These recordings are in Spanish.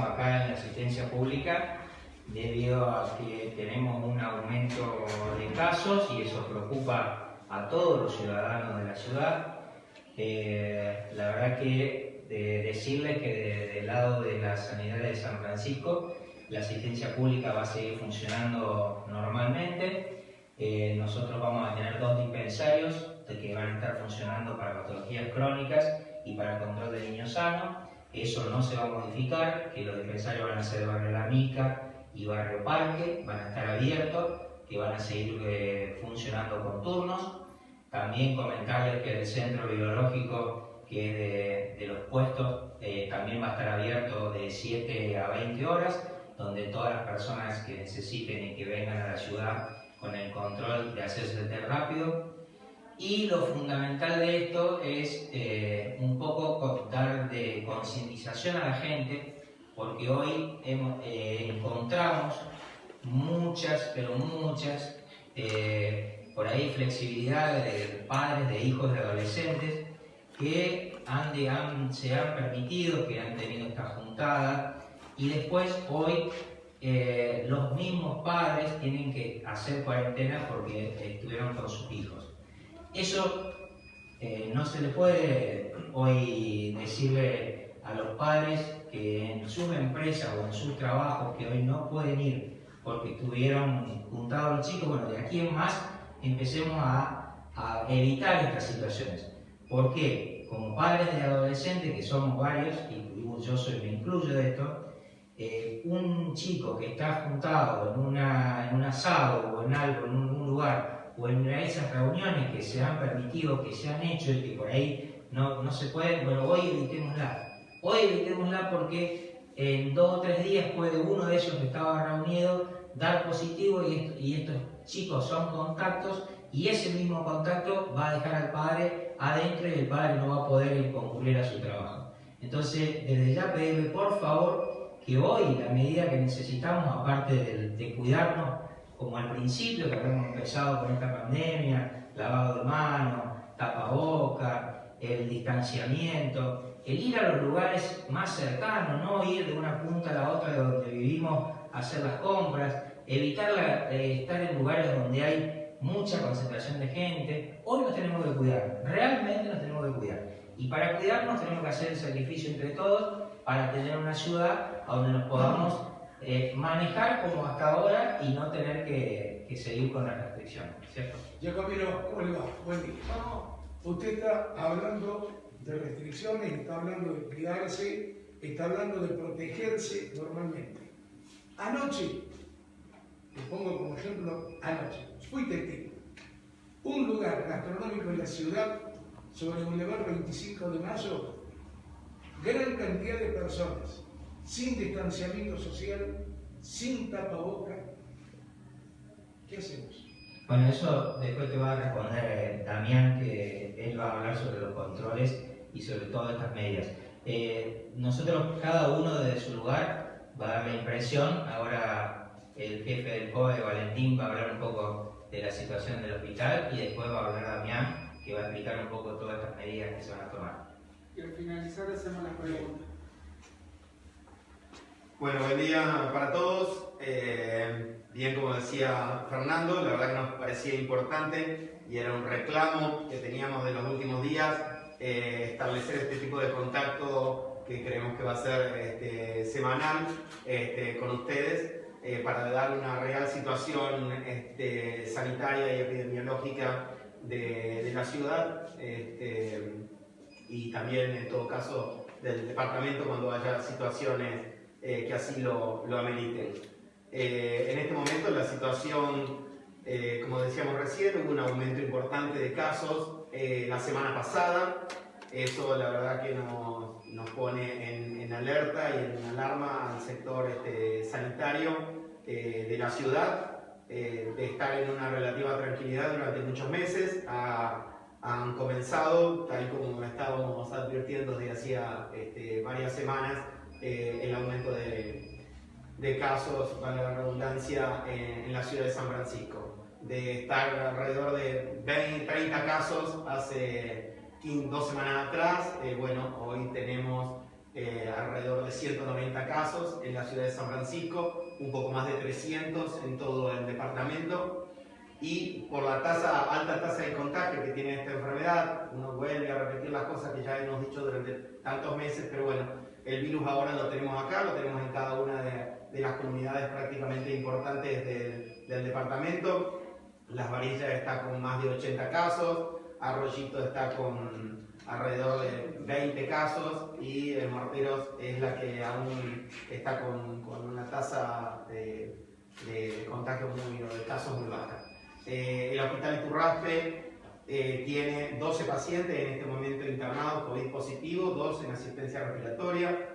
acá en la asistencia pública debido a que tenemos un aumento de casos y eso preocupa a todos los ciudadanos de la ciudad. La verdad que decirles que del lado de la sanidad de San Francisco la asistencia pública va a seguir funcionando normalmente. Nosotros vamos a tener 2 dispensarios que van a estar funcionando para patologías crónicas y para el control de niños sanos. Eso no se va a modificar, que los dispensarios van a ser de Barrio La Mica y Barrio Parque, van a estar abiertos, que van a seguir funcionando con turnos. También comentarles que el centro biológico, que es de los puestos, también va a estar abierto de 7 a 20 horas, donde todas las personas que necesiten y que vengan a la ciudad con el control de hacerse el test rápido. Y lo fundamental de esto es un poco dar de concientización a la gente, porque hoy encontramos muchas, pero muchas, por ahí flexibilidad de padres, de hijos, de adolescentes que se han permitido, que han tenido esta juntada y después hoy los mismos padres tienen que hacer cuarentena porque estuvieron con sus hijos. Eso no se le puede hoy decirle a los padres que en sus empresas o en sus trabajos que hoy no pueden ir porque estuvieron juntados los chicos. Bueno, de aquí en más empecemos a evitar estas situaciones. ¿Por qué? Como padres de adolescentes, que somos varios, y yo me incluyo de esto, un chico que está juntado en un asado o en algo, en un lugar, o en esas reuniones que se han permitido, que se han hecho y que por ahí no se pueden, bueno, hoy evitémosla. Hoy evitémosla porque en 2 o 3 días puede uno de ellos que estaba reunido dar positivo y estos chicos son contactos y ese mismo contacto va a dejar al padre adentro y el padre no va a poder concurrir a su trabajo. Entonces, desde ya pedirle por favor que hoy la medida que necesitamos, aparte de cuidarnos, como al principio que habíamos empezado con esta pandemia, lavado de manos, tapaboca, el distanciamiento, el ir a los lugares más cercanos, no ir de una punta a la otra de donde vivimos a hacer las compras, evitar estar en lugares donde hay mucha concentración de gente. Hoy nos tenemos que cuidar, realmente nos tenemos que cuidar. Y para cuidarnos tenemos que hacer el sacrificio entre todos para tener una ciudad donde nos podamos manejar como hasta ahora y no tener que seguir con las restricciones, ¿cierto? Jacopino, ¿cómo le va? Buen día. Usted está hablando de restricciones, está hablando de cuidarse, está hablando de protegerse normalmente. Anoche, le pongo como ejemplo, anoche, fui testigo. Un lugar gastronómico en la ciudad, sobre el Boulevard 25 de Mayo, gran cantidad de personas, sin distanciamiento social, sin tapaboca. ¿Qué hacemos? Bueno, eso después te va a responder Damián, que él va a hablar sobre los controles y sobre todas estas medidas. Nosotros, cada uno desde su lugar, va a dar la impresión. Ahora el jefe del COE, Valentín, va a hablar un poco de la situación del hospital y después va a hablar Damián, que va a explicar un poco todas estas medidas que se van a tomar. Y al finalizar hacemos las preguntas. Bueno, buen día para todos. Bien, como decía Fernando, la verdad que nos parecía importante y era un reclamo que teníamos de los últimos días, establecer este tipo de contacto que creemos que va a ser semanal con ustedes para dar una real situación sanitaria y epidemiológica de la ciudad y también en todo caso del departamento cuando haya situaciones que así lo ameriten. En este momento la situación, como decíamos recién, hubo un aumento importante de casos la semana pasada. Eso la verdad que nos pone en alerta y en alarma al sector sanitario de la ciudad, de estar en una relativa tranquilidad durante muchos meses. Han comenzado, tal como estábamos advirtiendo desde hacía varias semanas, el aumento de casos, para la redundancia, en la ciudad de San Francisco. De estar alrededor de 30 casos hace 2 semanas atrás, bueno, hoy tenemos alrededor de 190 casos en la ciudad de San Francisco, un poco más de 300 en todo el departamento. Y por la alta tasa de contagio que tiene esta enfermedad, uno vuelve a repetir las cosas que ya hemos dicho durante tantos meses, pero bueno, el virus ahora lo tenemos acá, lo tenemos en cada una de las comunidades prácticamente importantes del departamento. Las Varillas está con más de 80 casos, Arroyito está con alrededor de 20 casos y el Morteros es la que aún está con una tasa de contagio de casos muy baja. El Hospital Iturraspe tiene 12 pacientes en este momento internados COVID positivo, 2 en asistencia respiratoria.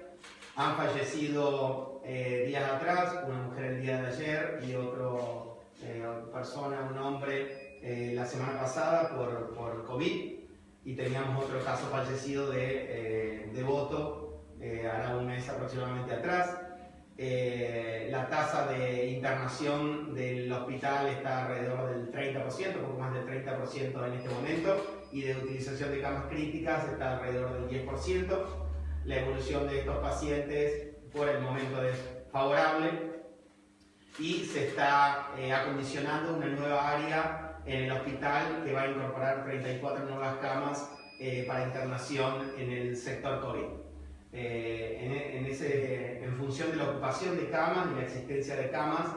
Han fallecido días atrás, una mujer el día de ayer y otra persona, un hombre, la semana pasada por COVID. Y teníamos otro caso fallecido de Devoto, hará un mes aproximadamente atrás. La tasa de internación del hospital está alrededor del 30%, poco más del 30% en este momento, y de utilización de camas críticas está alrededor del 10%. La evolución de estos pacientes por el momento es favorable y se está acondicionando una nueva área en el hospital que va a incorporar 34 nuevas camas para internación en el sector COVID. En función de la ocupación de camas y la existencia de camas,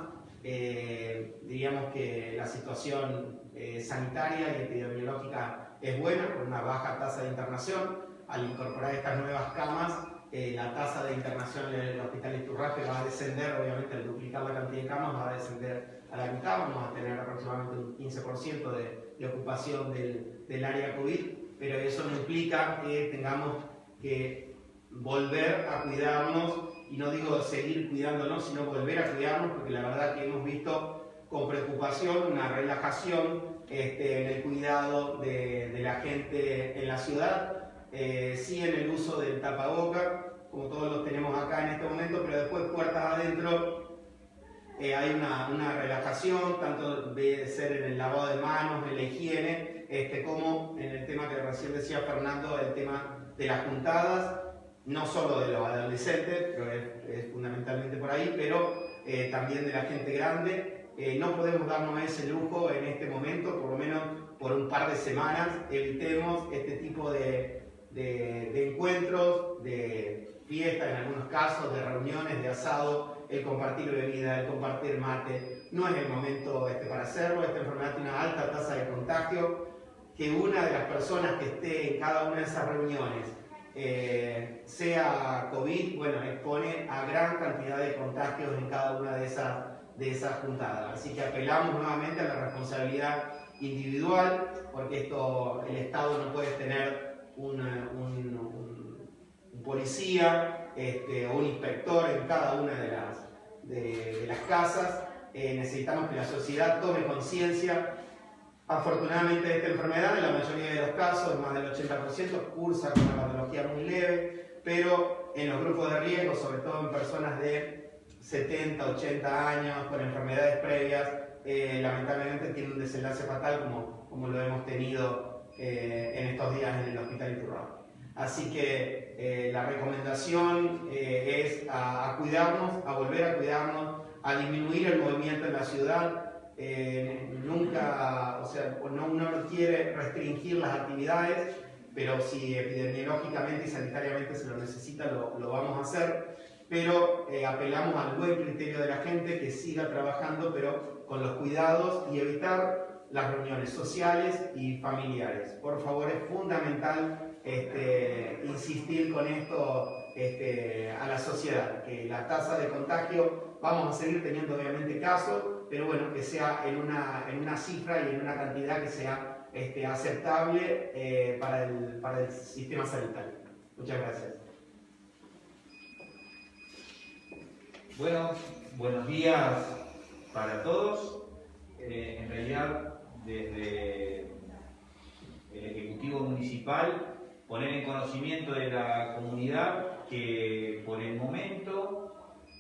diríamos que la situación sanitaria y epidemiológica es buena, con una baja tasa de internación. Al incorporar estas nuevas camas, la tasa de internación en el Hospital Iturraspe va a descender, obviamente al duplicar la cantidad de camas va a descender a la mitad, vamos a tener aproximadamente un 15% de ocupación del área COVID, pero eso no implica que tengamos que volver a cuidarnos, y no digo seguir cuidándonos, sino volver a cuidarnos, porque la verdad que hemos visto con preocupación una relajación en el cuidado de la gente en la ciudad. Sí en el uso del tapaboca, como todos los tenemos acá en este momento, pero después puertas adentro hay una relajación, tanto de ser en el lavado de manos, en la higiene, como en el tema que recién decía Fernando, el tema de las juntadas, no solo de los adolescentes, pero es fundamentalmente por ahí, pero también de la gente grande. No podemos darnos ese lujo en este momento, por lo menos por un par de semanas. Evitemos este tipo de encuentros, de fiestas en algunos casos, de reuniones, de asado, el compartir bebida, el compartir mate. No es el momento para hacerlo. Esta enfermedad tiene una alta tasa de contagio. Que una de las personas que esté en cada una de esas reuniones sea COVID, bueno, expone a gran cantidad de contagios en cada una de esas juntadas. Así que apelamos nuevamente a la responsabilidad individual, porque el Estado no puede tener un policía o un inspector en cada una de las casas. Necesitamos que la sociedad tome conciencia. Afortunadamente esta enfermedad en la mayoría de los casos, más del 80%, cursa con una patología muy leve, pero en los grupos de riesgo, sobre todo en personas de 70, 80 años, con enfermedades previas, lamentablemente tiene un desenlace fatal como lo hemos tenido en estos días en el Hospital Iturraspe. Así que la recomendación es a cuidarnos, a volver a cuidarnos, a disminuir el movimiento en la ciudad. Uno no quiere restringir las actividades, pero si epidemiológicamente y sanitariamente se lo necesita, lo vamos a hacer. Pero apelamos al buen criterio de la gente, que siga trabajando, pero con los cuidados, y evitar las reuniones sociales y familiares. Por favor, es fundamental insistir con esto a la sociedad, que la tasa de contagio, vamos a seguir teniendo obviamente casos, pero bueno, que sea en una cifra y en una cantidad que sea aceptable para el sistema sanitario. Muchas gracias. Bueno, buenos días para todos. En realidad, desde el Ejecutivo Municipal, poner en conocimiento de la comunidad que por el momento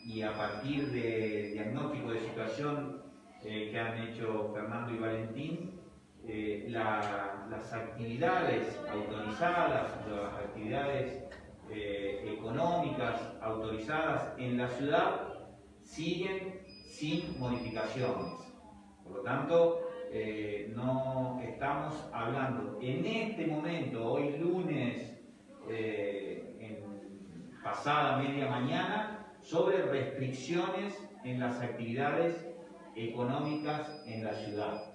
y a partir del diagnóstico de situación que han hecho Fernando y Valentín, las actividades autorizadas, las actividades económicas autorizadas en la ciudad siguen sin modificaciones. Por lo tanto, no estamos hablando en este momento, hoy lunes, pasada media mañana, sobre restricciones en las actividades económicas en la ciudad.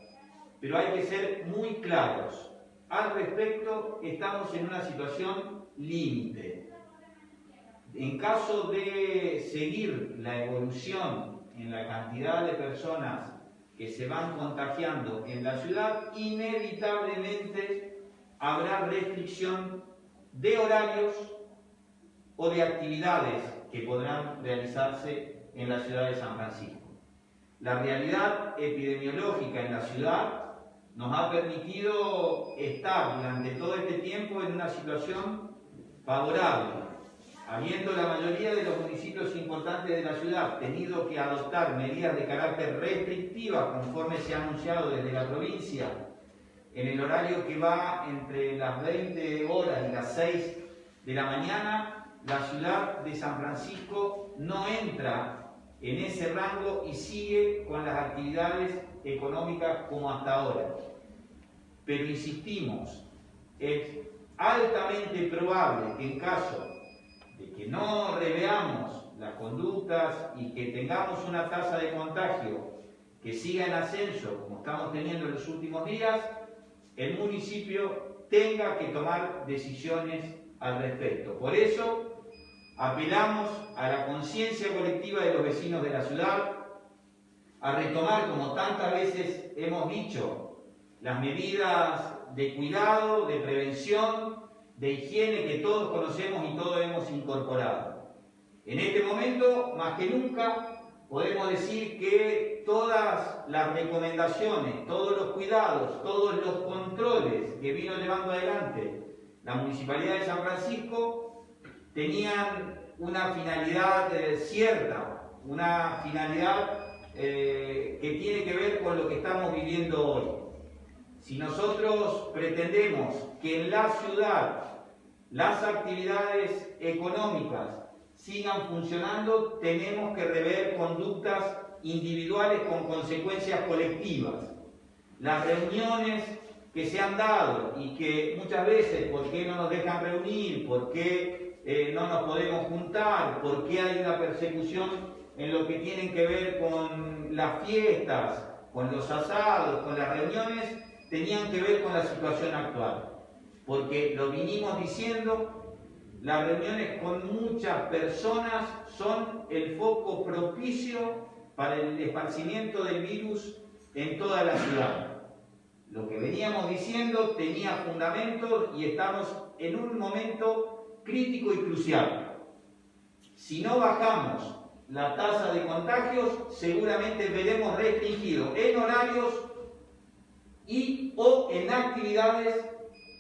Pero hay que ser muy claros. Al respecto, estamos en una situación límite. En caso de seguir la evolución en la cantidad de personas que se van contagiando en la ciudad, inevitablemente habrá restricción de horarios o de actividades que podrán realizarse en la ciudad de San Francisco. La realidad epidemiológica en la ciudad nos ha permitido estar durante todo este tiempo en una situación favorable, habiendo la mayoría de los municipios importantes de la ciudad tenido que adoptar medidas de carácter restrictivas conforme se ha anunciado desde la provincia, en el horario que va entre las 20 horas y las 6 de la mañana, la ciudad de San Francisco no entra en ese rango y sigue con las actividades económicas como hasta ahora. Pero insistimos, es altamente probable que en caso de que no reveamos las conductas y que tengamos una tasa de contagio que siga en ascenso, como estamos teniendo en los últimos días, el municipio tenga que tomar decisiones al respecto. Por eso, apelamos a la conciencia colectiva de los vecinos de la ciudad, a retomar, como tantas veces hemos dicho, las medidas de cuidado, de prevención, de higiene que todos conocemos y todos hemos incorporado. En este momento, más que nunca, podemos decir que todas las recomendaciones, todos los cuidados, todos los controles que vino llevando adelante la Municipalidad de San Francisco tenían una finalidad cierta, una finalidad que tiene que ver con lo que estamos viviendo hoy. Si nosotros pretendemos que en la ciudad las actividades económicas sigan funcionando, tenemos que rever conductas individuales con consecuencias colectivas. Las reuniones que se han dado y que muchas veces, ¿por qué no nos dejan reunir? ¿Por qué no nos podemos juntar? ¿Por qué hay una persecución en lo que tienen que ver con las fiestas, con los asados, con las reuniones? Tenían que ver con la situación actual. Porque lo vinimos diciendo, las reuniones con muchas personas son el foco propicio para el esparcimiento del virus en toda la ciudad. Lo que veníamos diciendo tenía fundamentos y estamos en un momento crítico y crucial. Si no bajamos la tasa de contagios, seguramente veremos restringido en horarios y o en actividades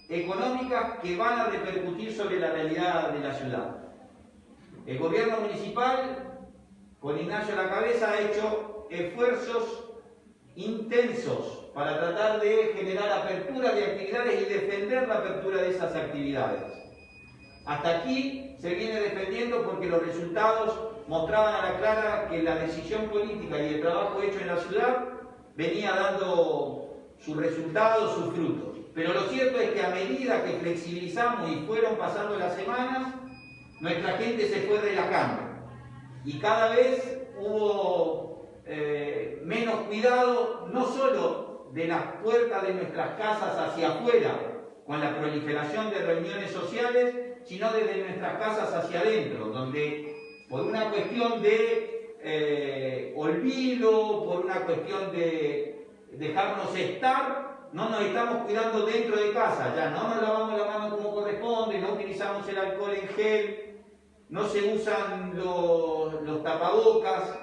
económicas que van a repercutir sobre la realidad de la ciudad. El gobierno municipal, con Ignacio a la cabeza, ha hecho esfuerzos intensos para tratar de generar apertura de actividades y defender la apertura de esas actividades. Hasta aquí se viene defendiendo porque los resultados mostraban a la clara que la decisión política y el trabajo hecho en la ciudad venía dando sus resultados, sus frutos. Pero lo cierto es que a medida que flexibilizamos y fueron pasando las semanas, nuestra gente se fue relajando. Y cada vez hubo menos cuidado, no solo de las puertas de nuestras casas hacia afuera, con la proliferación de reuniones sociales, sino desde nuestras casas hacia adentro, donde por una cuestión de olvido, por una cuestión de dejarnos estar, no nos estamos cuidando dentro de casa, ya no nos lavamos la mano como corresponde, no utilizamos el alcohol en gel, no se usan los tapabocas.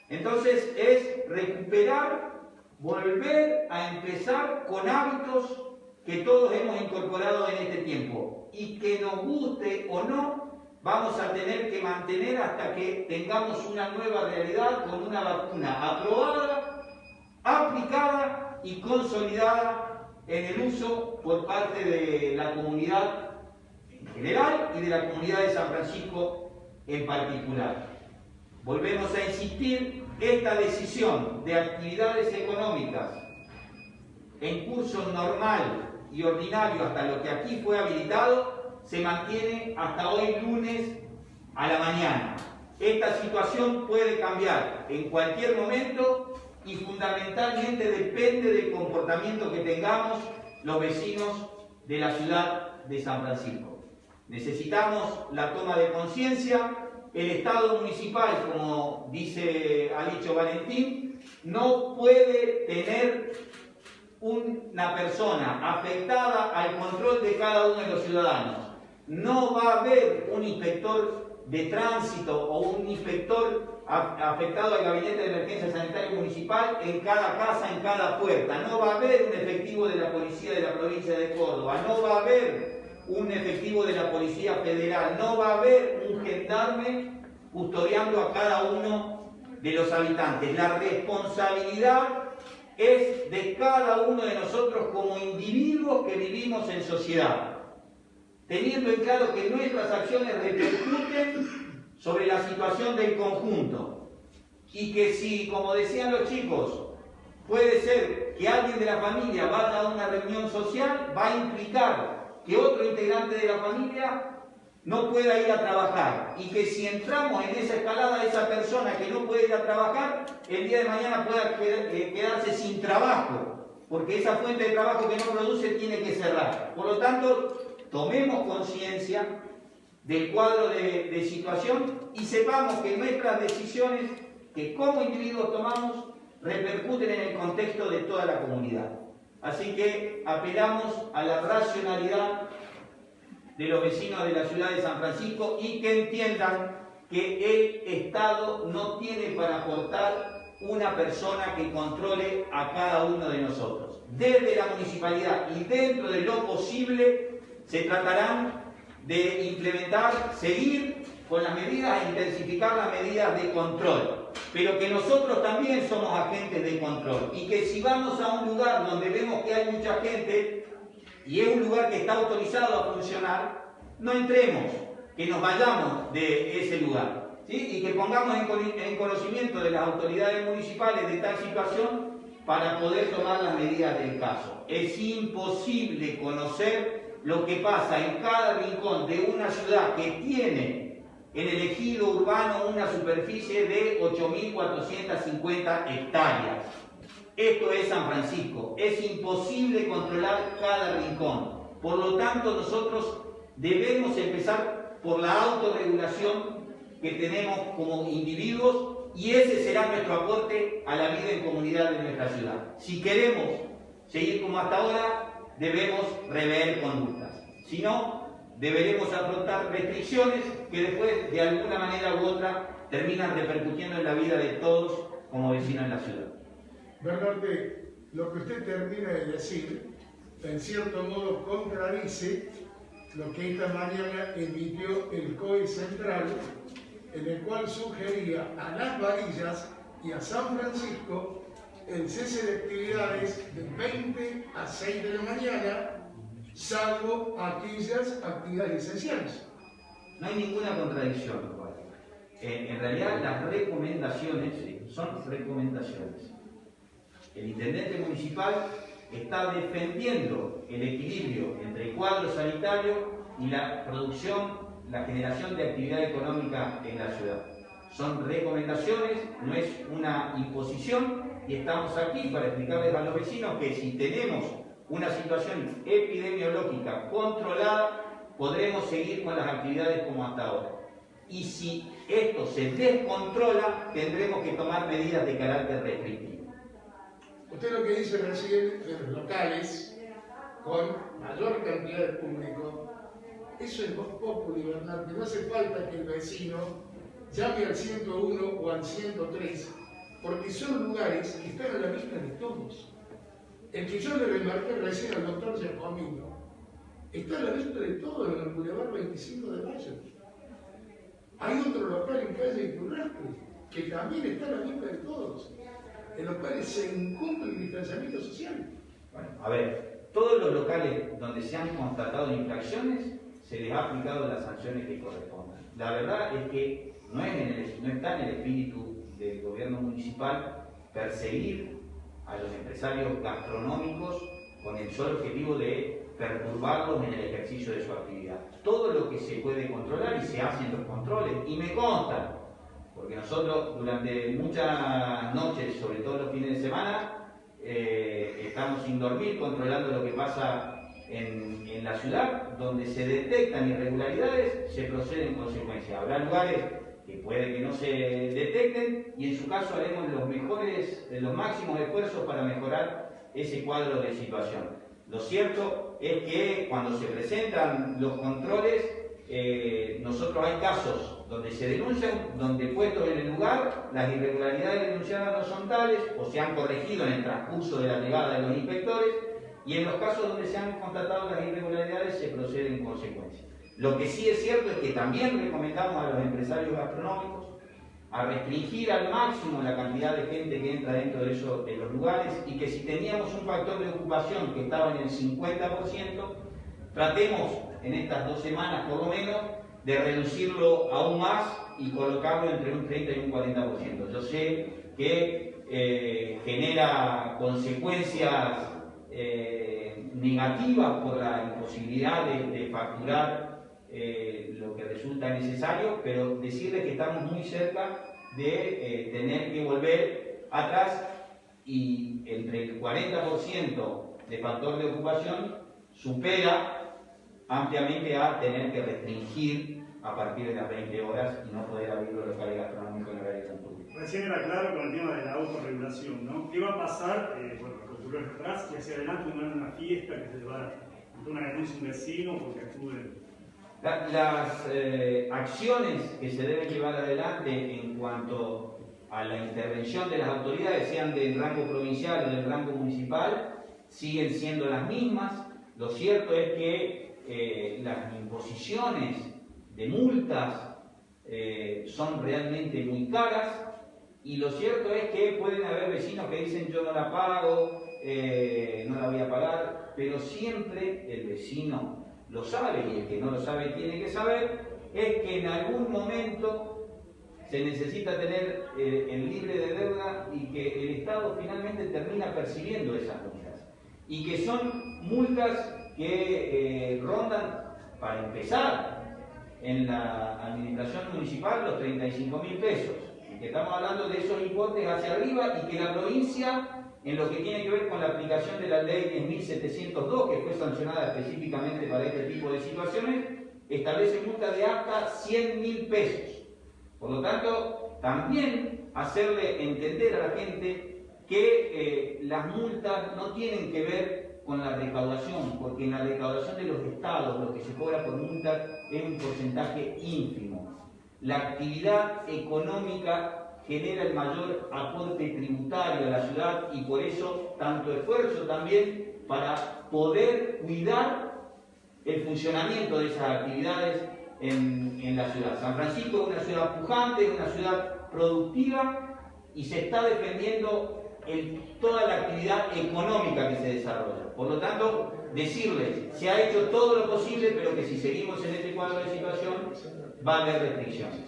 Entonces es recuperar, volver a empezar con hábitos que todos hemos incorporado en este tiempo y que nos guste o no, vamos a tener que mantener hasta que tengamos una nueva realidad con una vacuna aprobada, aplicada y consolidada en el uso por parte de la comunidad general y de la comunidad de San Francisco en particular. Volvemos a insistir, esta decisión de actividades económicas en curso normal y ordinario hasta lo que aquí fue habilitado se mantiene hasta hoy lunes a la mañana. Esta situación puede cambiar en cualquier momento y fundamentalmente depende del comportamiento que tengamos los vecinos de la ciudad de San Francisco. Necesitamos la toma de conciencia. El Estado municipal, como ha dicho Valentín, no puede tener una persona afectada al control de cada uno de los ciudadanos. No va a haber un inspector de tránsito o un inspector afectado al gabinete de emergencia sanitaria municipal en cada casa, en cada puerta. No va a haber un efectivo de la policía de la provincia de Córdoba. No va a haber un efectivo de la Policía Federal, no va a haber un gendarme custodiando a cada uno de los habitantes. La responsabilidad es de cada uno de nosotros como individuos que vivimos en sociedad, teniendo en claro que nuestras acciones repercuten sobre la situación del conjunto y que si, como decían los chicos, puede ser que alguien de la familia vaya a una reunión social, va a implicar que otro integrante de la familia no pueda ir a trabajar y que si entramos en esa escalada, esa persona que no puede ir a trabajar, el día de mañana pueda quedarse sin trabajo, porque esa fuente de trabajo que no produce tiene que cerrar. Por lo tanto, tomemos conciencia del cuadro de situación y sepamos que nuestras decisiones que como individuos tomamos repercuten en el contexto de toda la comunidad. Así que apelamos a la racionalidad de los vecinos de la ciudad de San Francisco y que entiendan que el Estado no tiene para aportar una persona que controle a cada uno de nosotros. Desde la municipalidad y dentro de lo posible se tratarán de implementar, seguir con las medidas e intensificar las medidas de control, pero que nosotros también somos agentes de control y que si vamos a un lugar donde vemos que hay mucha gente y es un lugar que está autorizado a funcionar, no entremos, que nos vayamos de ese lugar, ¿sí? Y que pongamos en conocimiento de las autoridades municipales de tal situación para poder tomar las medidas del caso. Es imposible conocer lo que pasa en cada rincón de una ciudad que tiene en el ejido urbano una superficie de 8.450 hectáreas. Esto es San Francisco. Es imposible controlar cada rincón. Por lo tanto, nosotros debemos empezar por la autorregulación que tenemos como individuos y ese será nuestro aporte a la vida en comunidad de nuestra ciudad. Si queremos seguir como hasta ahora, debemos rever conductas. Si no, deberemos afrontar restricciones que después, de alguna manera u otra, terminan repercutiendo en la vida de todos como vecinos en la ciudad. Bernarte, lo que usted termina de decir, en cierto modo contradice lo que esta mañana emitió el COE Central, en el cual sugería a Las Varillas y a San Francisco el cese de actividades de 20 a 6 de la mañana, salvo aquellas actividades esenciales. No hay ninguna contradicción, Juan. En realidad las recomendaciones son recomendaciones. El intendente municipal está defendiendo el equilibrio entre el cuadro sanitario y la producción, la generación de actividad económica en la ciudad. Son recomendaciones, no es una imposición y estamos aquí para explicarles a los vecinos que si tenemos una situación epidemiológica controlada, podremos seguir con las actividades como hasta ahora. Y si esto se descontrola, tendremos que tomar medidas de carácter restrictivo. Usted lo que dice recién de los locales, con mayor cantidad de público, eso es voz populi, Bernardo. No hace falta que el vecino llame al 101 o al 103, porque son lugares que están a la vista de todos. El que yo le remarqué recién al doctor Giacomino, está a la vista de todos en el Boulevard 25 de Mayo. Hay otro local en calle Iturraspe, que también está a la vista de todos, en los cuales se incumple el distanciamiento social. Bueno, a ver, todos los locales donde se han constatado infracciones se les ha aplicado las sanciones que correspondan. La verdad es que no está en el espíritu del gobierno municipal perseguir a los empresarios gastronómicos con el solo objetivo de perturbarlos en el ejercicio de su actividad. Todo lo que se puede controlar, y se hacen los controles, y me consta, porque nosotros durante muchas noches, sobre todo los fines de semana, estamos sin dormir controlando lo que pasa en la ciudad, donde se detectan irregularidades, se procede en consecuencia. Habrá lugares que puede que no se detecten, y en su caso haremos los máximos esfuerzos para mejorar ese cuadro de situación. Lo cierto es que cuando se presentan los controles, nosotros hay casos donde se denuncian, donde puestos en el lugar, las irregularidades denunciadas no son tales o se han corregido en el transcurso de la llegada de los inspectores, y en los casos donde se han constatado las irregularidades se procede en consecuencia. Lo que sí es cierto es que también recomendamos a los empresarios gastronómicos a restringir al máximo la cantidad de gente que entra dentro de los lugares, y que si teníamos un factor de ocupación que estaba en el 50%, tratemos en estas 2 semanas por lo menos de reducirlo aún más y colocarlo entre un 30 y un 40%. Yo sé que genera consecuencias negativas por la imposibilidad de facturar lo que resulta necesario, pero decirles que estamos muy cerca de tener que volver atrás, y entre el 40% de factor de ocupación supera ampliamente a tener que restringir a partir de las 20 horas y no poder abrir los locales gastronómicos en horario nocturno. Recién era claro con el tema de la autorregulación, ¿no? ¿Qué va a pasar, bueno, lo que ocurrió atrás, y hacia adelante una fiesta que se va a dar una denuncia a un vecino porque actúe? Las acciones que se deben llevar adelante en cuanto a la intervención de las autoridades, sean del rango provincial o del rango municipal, siguen siendo las mismas. Lo cierto es que las imposiciones de multas son realmente muy caras, y lo cierto es que pueden haber vecinos que dicen yo no la pago, no la voy a pagar, pero siempre el vecino lo sabe, y el que no lo sabe tiene que saber, es que en algún momento se necesita tener el libre de deuda, y que el Estado finalmente termina percibiendo esas multas, y que son multas que rondan, para empezar, en la administración municipal los 35.000 pesos, y que estamos hablando de esos importes hacia arriba, y que la provincia, en lo que tiene que ver con la aplicación de la ley 10.702, que fue sancionada específicamente para este tipo de situaciones, establece multas de hasta 100.000 pesos. Por lo tanto, también hacerle entender a la gente que las multas no tienen que ver con la recaudación, porque en la recaudación de los estados lo que se cobra por multas es un porcentaje ínfimo. La actividad económica genera el mayor aporte tributario a la ciudad, y por eso tanto esfuerzo también para poder cuidar el funcionamiento de esas actividades en la ciudad. San Francisco es una ciudad pujante, es una ciudad productiva, y se está defendiendo toda la actividad económica que se desarrolla. Por lo tanto, decirles, se ha hecho todo lo posible, pero que si seguimos en este cuadro de situación va a haber restricciones.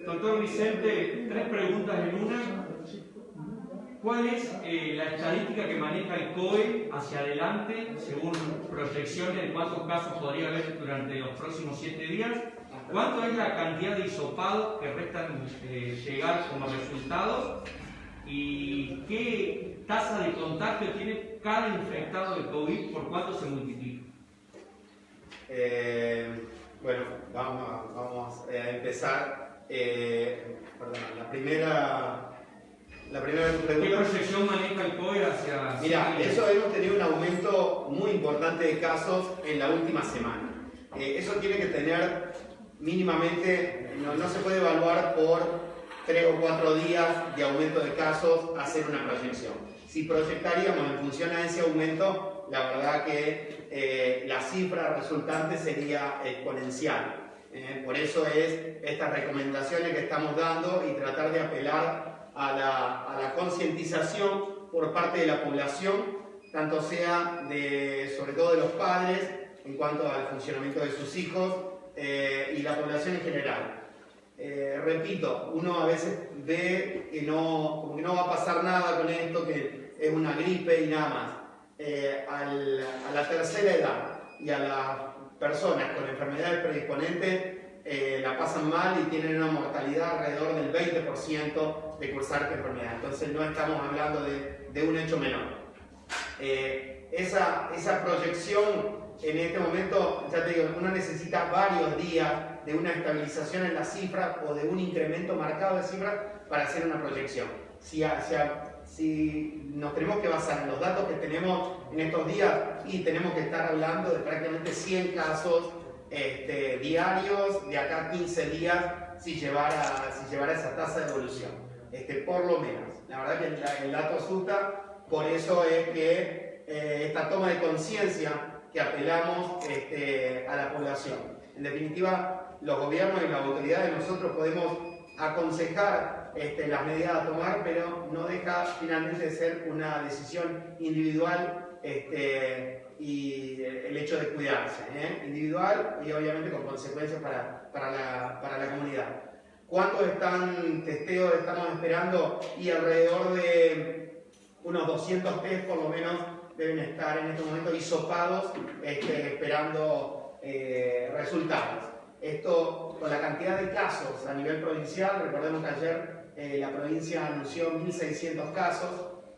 Doctor Vicente, 3 preguntas en una. ¿Cuál es la estadística que maneja el COE hacia adelante, según proyecciones de cuántos casos podría haber durante los próximos 7 días? ¿Cuánto es la cantidad de hisopados que restan llegar como resultados? ¿Y qué tasa de contagio tiene cada infectado de COVID? ¿Por cuánto se multiplica? Bueno, vamos a empezar. Perdón, la primera pregunta. ¿Qué proyección maneja el COE hacia...? Mira, eso hemos tenido un aumento muy importante de casos en la última semana. Eso tiene que tener mínimamente, no se puede evaluar por 3 o 4 días de aumento de casos, hacer una proyección. Si proyectaríamos en función a ese aumento, la verdad que la cifra resultante sería exponencial. Por eso es estas recomendaciones que estamos dando, y tratar de apelar a la concientización por parte de la población, tanto sea sobre todo de los padres, en cuanto al funcionamiento de sus hijos y la población en general. Repito, uno a veces ve que como que no va a pasar nada con esto, que es una gripe y nada más. A la tercera edad y a las personas con enfermedades predisponentes la pasan mal y tienen una mortalidad alrededor del 20% de cursar esta enfermedad. Entonces no estamos hablando de un hecho menor. Esa proyección en este momento, ya te digo, uno necesita varios días de una estabilización en las cifras o de un incremento marcado de cifras para hacer una proyección. Si nos tenemos que basar en los datos que tenemos en estos días, y tenemos que estar hablando de prácticamente 100 casos diarios de acá a 15 días si llevara esa tasa de evolución, por lo menos. La verdad que el dato asusta, por eso es que esta toma de conciencia que apelamos a la población. En definitiva, los gobiernos y las autoridades, nosotros podemos aconsejar las medidas a tomar, pero no deja finalmente de ser una decisión individual y el hecho de cuidarse, individual y obviamente con consecuencias para la comunidad. ¿Cuántos testeos estamos esperando? Y alrededor de unos 200 test por lo menos deben estar en este momento hisopados esperando resultados. Esto con la cantidad de casos a nivel provincial. Recordemos que ayer la provincia anunció 1.600 casos,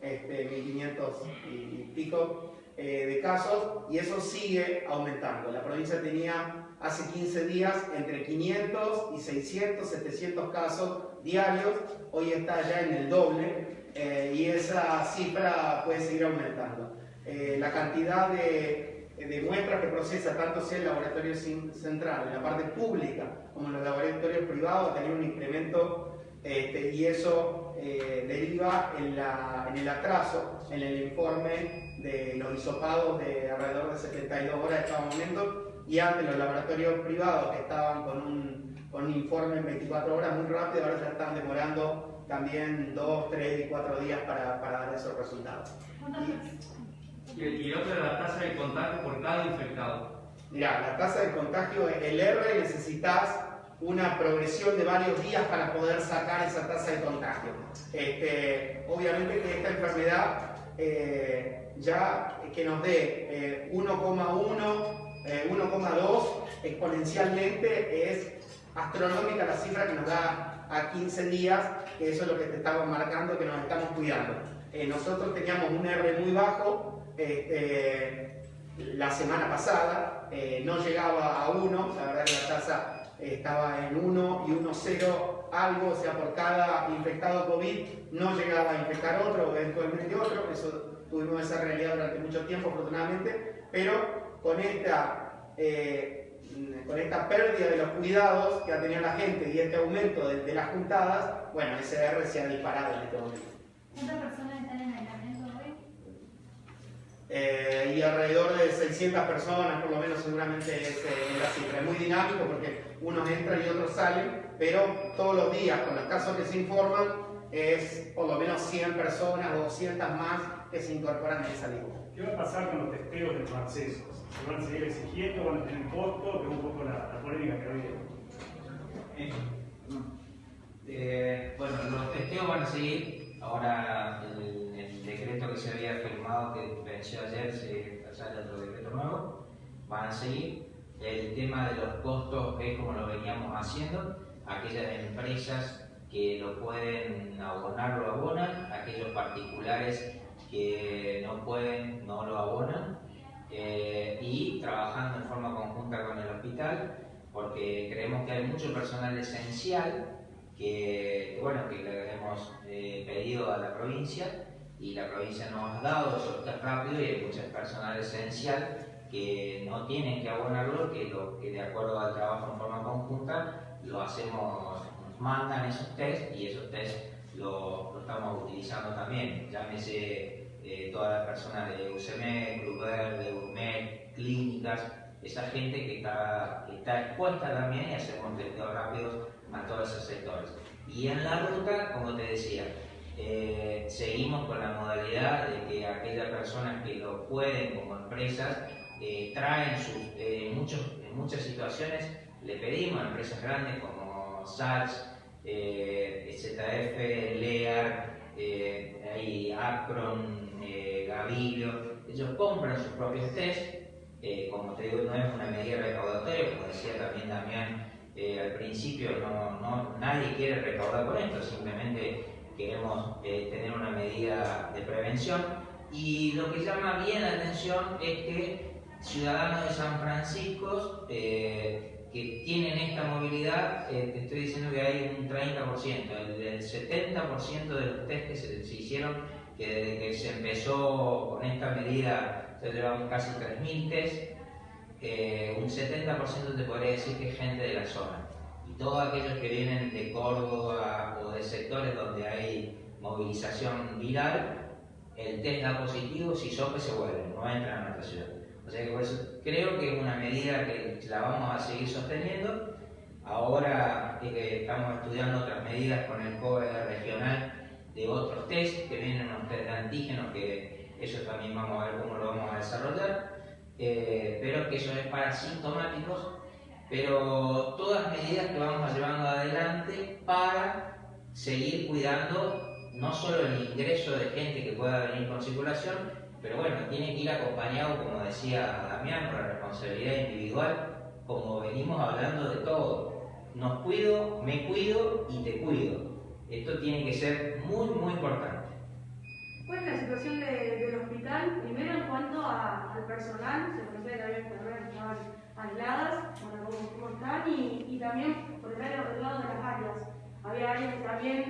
1.500 y pico de casos, y eso sigue aumentando. La provincia tenía hace 15 días entre 500 y 600, 700 casos diarios, hoy está ya en el doble, y esa cifra puede seguir aumentando. La cantidad de muestras que procesa tanto sea el laboratorio central, en la parte pública, como en los laboratorios privados, ha tenido un incremento y eso deriva en el atraso en el informe de los hisopados de alrededor de 72 horas de cada momento, y antes los laboratorios privados que estaban con un informe en 24 horas muy rápido, ahora ya están demorando también 2, 3 y 4 días para dar esos resultados. Y el otro es la tasa de contagio por cada infectado. Mirá, la tasa de contagio, el R, necesitas una progresión de varios días para poder sacar esa tasa de contagio. Obviamente que esta enfermedad ya que nos dé 1,1, 1,2 exponencialmente es astronómica la cifra que nos da a 15 días, que eso es lo que te estaba marcando, que nos estamos cuidando. Nosotros teníamos un R muy bajo la semana pasada, no llegaba a 1, la verdad que la tasa estaba en 1 y 1,0 algo, o sea, por cada infectado COVID no llegaba a infectar otro o eventualmente otro. Eso tuvimos esa realidad durante mucho tiempo, afortunadamente, pero con esta pérdida de los cuidados que ha tenido la gente y este aumento de las juntadas, bueno, ese R se ha disparado en este momento. ¿Cuántas personas están en aislamiento hoy? Y alrededor de 600 personas, por lo menos, seguramente es la cifra. Es muy dinámico porque unos entran y otros salen, pero todos los días, con los casos que se informan, es por lo menos 100 personas o 200 más que se incorporan en esa lista. ¿Qué va a pasar con los testeos de los accesos? ¿Se van a seguir exigiendo? ¿Van a tener costo? Que es un poco la polémica que había. Bueno, los testeos van a seguir. Ahora el decreto que se había firmado, que venció ayer, se sale otro decreto nuevo, van a seguir. El tema de los costos es como lo veníamos haciendo. Aquellas empresas que lo pueden abonar, lo abonan. Aquellos particulares que no pueden, no lo abonan. Y trabajando en forma conjunta con el hospital, porque creemos que hay mucho personal esencial que le hemos pedido a la provincia, y la provincia nos ha dado esos test rápidos, y hay mucho personal esencial que no tienen que abonarlo, que de acuerdo al trabajo en forma conjunta lo hacemos, nos mandan esos test y esos test lo estamos utilizando también. Llámese todas las personas de UCM, Club Verde, URMED, clínicas, esa gente que está expuesta también, y hacemos testeos rápidos a todos esos sectores. Y en la ruta, como te decía, seguimos con la modalidad de que aquellas personas que lo pueden como empresas traen en muchas situaciones, le pedimos a empresas grandes como Sachs, ZF, Lear, Acron, Gavilio, ellos compran sus propios test. Como te digo, no es una medida recaudatoria, como decía también Damián al principio, nadie quiere recaudar con esto, simplemente queremos tener una medida de prevención. Y lo que llama bien la atención es que ciudadanos de San Francisco que tienen esta movilidad, te estoy diciendo que hay un 30%, el 70% de los test que se hicieron, que desde que se empezó con esta medida, se llevan casi 3.000 test, un 70% te podría decir que es gente de la zona. Y todos aquellos que vienen de Córdoba o de sectores donde hay movilización viral, el test da positivo, si sope se vuelven, no entran a nuestra ciudad. O sea que por eso creo que es una medida que la vamos a seguir sosteniendo. Ahora estamos estudiando otras medidas con el COE regional de otros test, que vienen unos test de antígenos, que eso también vamos a ver cómo lo vamos a desarrollar, pero que eso es para asintomáticos, pero todas medidas que vamos llevando adelante para seguir cuidando no solo el ingreso de gente que pueda venir con circulación, pero bueno, tiene que ir acompañado, como decía Damián, por la responsabilidad individual, como venimos hablando de todo. Nos cuido, me cuido y te cuido. Esto tiene que ser muy, muy importante. ¿Cuál es la situación del hospital? Primero en cuanto al personal, se conocía que había enfermeras que estaban aisladas, bueno, cómo están, y también por el lado de las áreas. Había áreas que también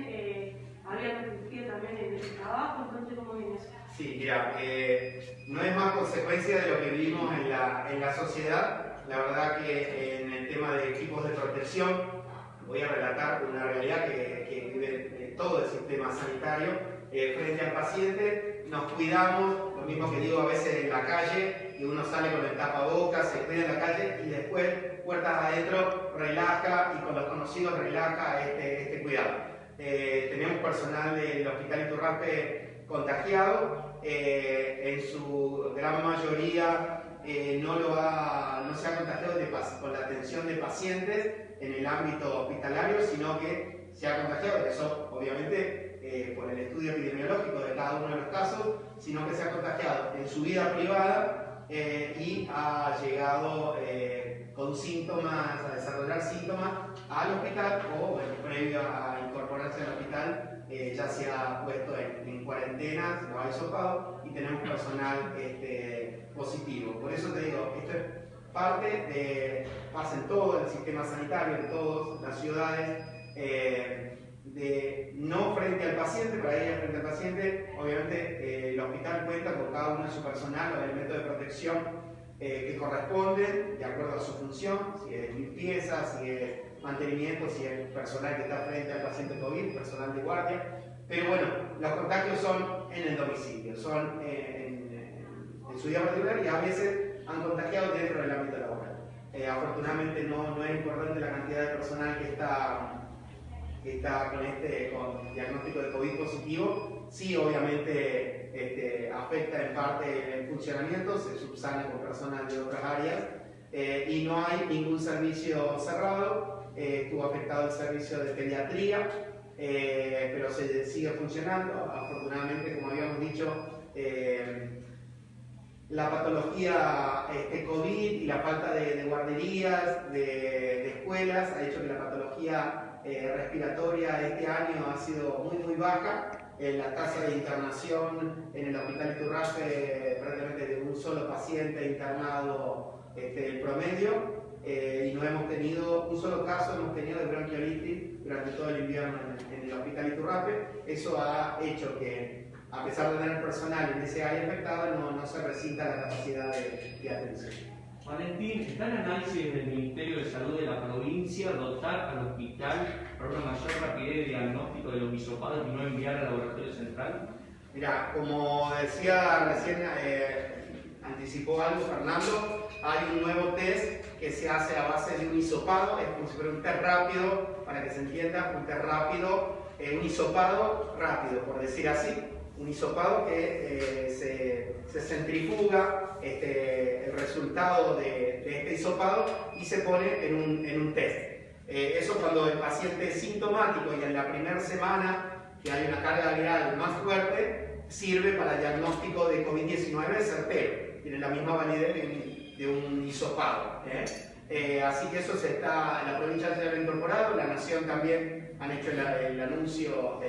habían restringido también el trabajo, entonces ¿cómo viene eso? Sí, mira, no es más consecuencia de lo que vivimos en la sociedad. La verdad que en el tema de equipos de protección, voy a relatar una realidad que vive todo el sistema sanitario. Frente al paciente nos cuidamos, lo mismo que digo a veces en la calle, y uno sale con el tapabocas, se cuida en la calle y después, puertas adentro, relaja, y con los conocidos relaja este cuidado. Tenemos personal del Hospital Iturraspe contagiado, en su gran mayoría no se ha contagiado con la atención de pacientes en el ámbito hospitalario, sino que se ha contagiado, eso obviamente por el estudio epidemiológico de cada uno de los casos, sino que se ha contagiado en su vida privada y ha llegado con síntomas, a desarrollar síntomas al hospital o bueno, previo a incorporarse al hospital ya se ha puesto en cuarentena, se lo ha hisopado y tenemos personal positivo. Por eso te digo, esto es parte de, pasa en todo el sistema sanitario, en todas las ciudades, de no frente al paciente, para ella frente al paciente, obviamente el hospital cuenta con cada uno de su personal, los elementos de protección que corresponden de acuerdo a su función, si es limpieza, si es mantenimiento, si es personal que está frente al paciente COVID, personal de guardia, pero bueno, los contagios son en el domicilio, son en su día particular y a veces han contagiado dentro del ámbito laboral. Afortunadamente no es importante la cantidad de personal que está con diagnóstico de COVID positivo, sí obviamente afecta en parte el funcionamiento, se subsana con personas de otras áreas y no hay ningún servicio cerrado, estuvo afectado el servicio de pediatría, pero se sigue funcionando, afortunadamente como habíamos dicho, la patología COVID y la falta de guarderías, de escuelas, ha hecho que la patología respiratoria este año ha sido muy baja. La tasa de internación en el Hospital Iturraspe prácticamente de un solo paciente internado el promedio, y no hemos tenido un solo caso, hemos tenido de bronquiolitis durante todo el invierno en el Hospital Iturraspe. Eso ha hecho que, a pesar de tener personal en ese área afectada, no se resinta la capacidad de atención. Valentín, ¿está en análisis del Ministerio de Salud de la provincia dotar al hospital para una mayor rapidez de diagnóstico de los hisopados y no enviar al laboratorio central? Mira, como decía recién, anticipó algo Fernando, hay un nuevo test que se hace a base de un hisopado, es como si fuera un test rápido, para que se entienda, un test rápido, un hisopado rápido, por decir así, un hisopado que se centrifuga el resultado de este hisopado y se pone en un test. Eso cuando el paciente es sintomático y en la primera semana que hay una carga viral más fuerte, sirve para diagnóstico de COVID-19 certero. Tiene la misma validez de un hisopado. Así que eso la provincia se ha incorporado, la Nación también han hecho el anuncio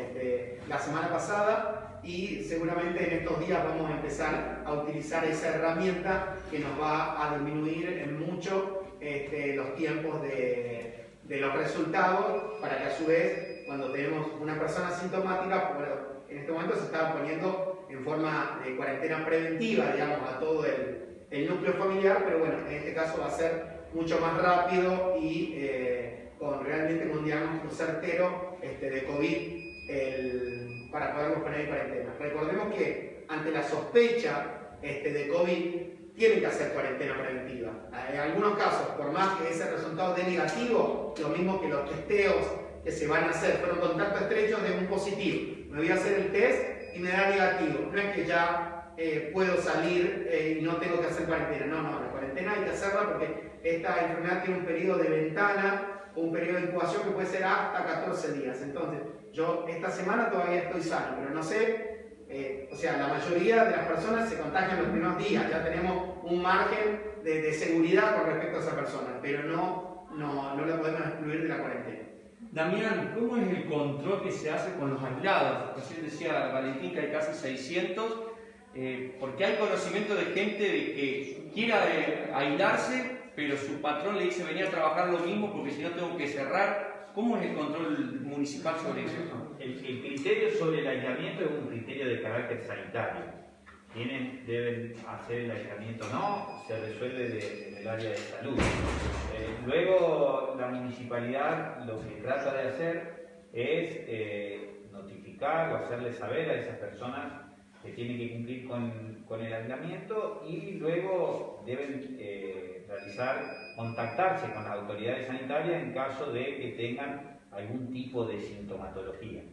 la semana pasada y seguramente en estos días vamos a empezar a utilizar esa herramienta que nos va a disminuir en mucho los tiempos de los resultados, para que a su vez, cuando tenemos una persona sintomática, bueno, en este momento se está poniendo en forma de cuarentena preventiva, digamos, a todo el núcleo familiar, pero bueno, en este caso va a ser mucho más rápido y realmente con un diagnóstico certero de COVID para poderlos poner en cuarentena. Recordemos que ante la sospecha de COVID tienen que hacer cuarentena preventiva. En algunos casos, por más que ese resultado dé negativo, lo mismo que los testeos que se van a hacer fueron contactos estrechos de un positivo. Me voy a hacer el test y me da negativo. No es que ya puedo salir y no tengo que hacer cuarentena. No, la cuarentena hay que hacerla porque esta enfermedad tiene un periodo de ventana, un periodo de incubación que puede ser hasta 14 días. Entonces, yo esta semana todavía estoy sano, pero no sé, la mayoría de las personas se contagian los primeros días, ya tenemos un margen de seguridad con respecto a esa persona, pero no la podemos excluir de la cuarentena. Damián, ¿cómo es el control que se hace con los aislados? Recién decía Valentín que hay casi 600, porque hay conocimiento de gente de que quiera aislarse, pero su patrón le dice venir a trabajar lo mismo porque si no tengo que cerrar. ¿Cómo es el control municipal sobre eso? El criterio sobre el aislamiento es un criterio de carácter sanitario. Deben hacer el aislamiento o no, se resuelve en el área de salud. Luego la municipalidad lo que trata de hacer es notificar o hacerle saber a esas personas que tienen que cumplir con el aislamiento y luego deben contactarse con las autoridades sanitarias en caso de que tengan algún tipo de sintomatología.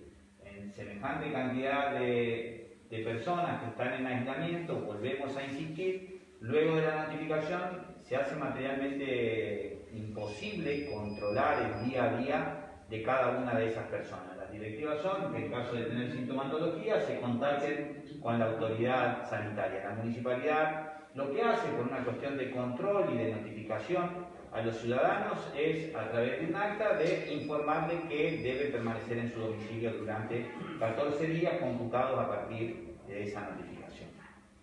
En semejante cantidad de personas que están en aislamiento, volvemos a insistir, luego de la notificación se hace materialmente imposible controlar el día a día de cada una de esas personas. Las directivas son que en caso de tener sintomatología se contacten con la autoridad sanitaria. La municipalidad lo que hace por una cuestión de control y de notificación a los ciudadanos es, a través de un acta, de informarles que deben permanecer en su domicilio durante 14 días computados a partir de esa notificación.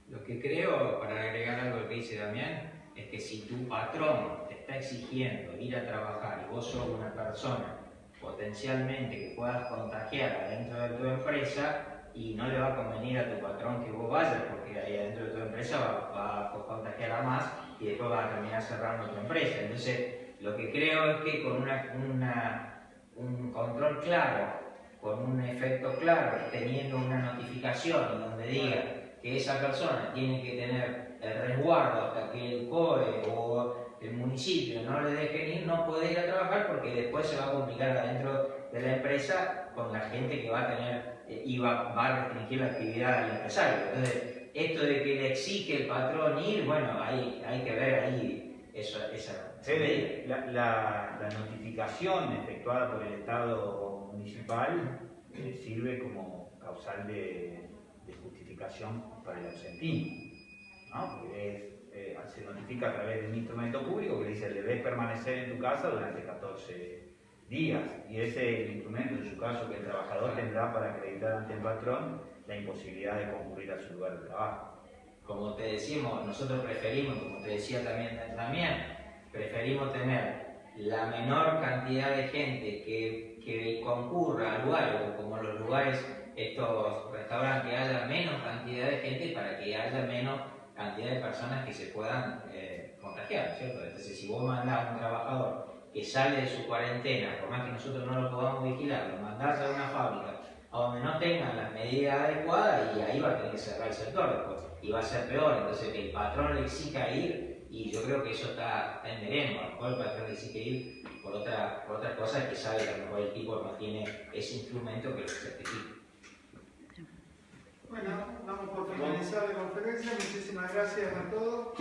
Lo que creo, para agregar algo al que dice Damián, es que si tu patrón te está exigiendo ir a trabajar y vos sos una persona potencialmente que puedas contagiar adentro de tu empresa, y no le va a convenir a tu patrón que vos vayas, porque ahí adentro de tu empresa va a contagiar a más y después vas a terminar cerrando tu empresa. Entonces, lo que creo es que con un control claro, con un efecto claro, teniendo una notificación donde diga que esa persona tiene que tener el resguardo hasta que el COE o el municipio no le dejen ir, no puede ir a trabajar porque después se va a complicar adentro de la empresa con la gente que va a tener y va a restringir la actividad del empresario. Entonces, esto de que le exige el patrón ir, bueno, hay que ver ahí esa medida. La notificación efectuada por el Estado municipal sirve como causal de justificación para el ausentismo, ¿no? Porque se notifica a través de un instrumento público que dice debes permanecer en tu casa durante 14 días, y ese es el instrumento, en su caso, que el trabajador tendrá para acreditar ante el patrón la imposibilidad de concurrir a su lugar de trabajo. Como te decimos, nosotros preferimos, como te decía también Damián, preferimos tener la menor cantidad de gente que concurra a lugares, como los lugares, estos restaurantes, que haya menos cantidad de gente para que haya menos cantidad de personas que se puedan contagiar, ¿cierto? Entonces, si vos mandás a un trabajador que sale de su cuarentena, por más que nosotros no lo podamos vigilar, lo mandás a una fábrica a donde no tengan las medidas adecuadas y ahí va a tener que cerrar el sector después y va a ser peor. Entonces, que el patrón le exija ir, y yo creo que eso está en veremos. A lo mejor el patrón le exige ir por otras cosas que sabe que a lo mejor el tipo no tiene ese instrumento que lo certifica. Bueno, vamos por finalizar la conferencia. Muchísimas gracias a todos.